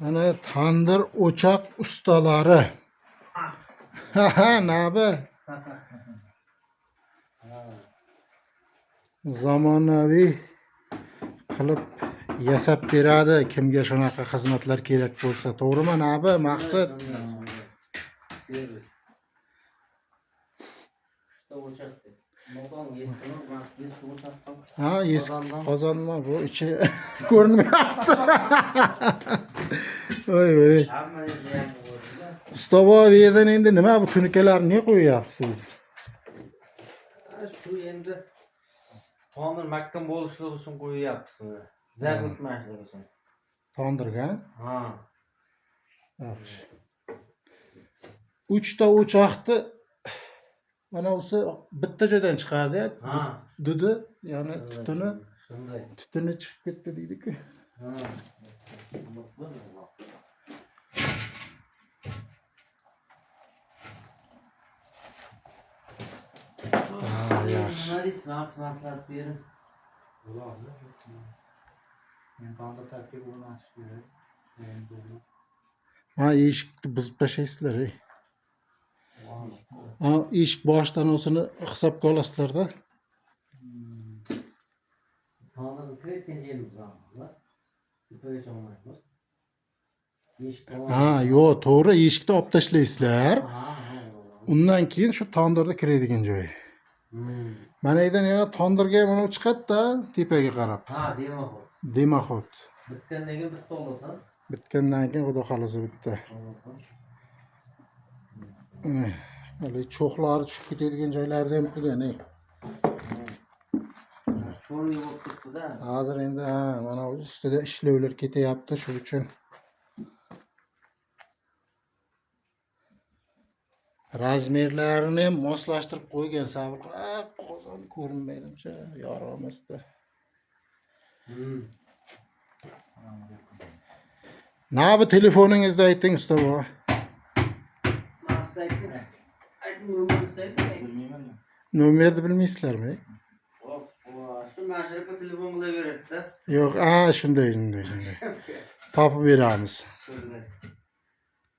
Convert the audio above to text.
Ana tandır ocak ustaları. Haha, ne haber? Zamonaviy qilib yasab beradi kimga shunaqa xizmatlar kerak bo'lsa. To'g'rimi, nabi? Maqsad servis. İşte uçaktı. Modan eski uçaktan. ha, eski qozonma bu ichi ko'rinmayapti. Voy voy. Ustobo, bu yerdan endi nima bu tunukalarni ne qo'yyapsiz? Şu endi tandır mahkam bo'lishlik uchun qo'yyapmiz. Zar o'tmaslik uchun. Tandirga? Ha. Yaxshi. 3 ta o'choqni mana o'zi bitta joydan chiqadi. Ha. Dudi, ya'ni tutuni Shunday. tutuni chiqib ketdi deydi-ku. Ha. Yaxshi. Nariz maslahat berin. Bo'ladi. Men tandır tarkibini achish kerak. Ha, eshikni buzib tashlaysizlar, ey. Ana eshik boshidan o'zini hisobga olasizlar-da. Tandır kiretken yerimiz zamanlar. Böyle olmayız. Ha, yo'q, to'g'ri, eshikni olib tashlaysizlar. Ha. Undan keyin shu tandirda kiradigan joy. Mana yerdan yana tandirga mana chiqadi-da, tepaga qarab. Ha, demoqol. Demaxot. Bitgandan keyin bitta olasan. Bitgandan keyin xudo xolasa bitta. Hali cho'xlari tushib ketadigan joylarda ham qilgan, ey. Sho'rni bo'lib ketdi-da. Hozir endi mana ustida ishlovlar ketyapti, shu uchun razmerlarini ham moslashtirib qo'ygan. Sabr, qozon ko'rinmaydimcha, yorug'imizda. Na bu telefoningizda ayting, ustobo. Ayting nomerni ayting. Nomerni bilmaysizlarmi? Shu mashrabga telefon qilaveradi-da. Yo'q, shunday. Topib beramiz. Shunday.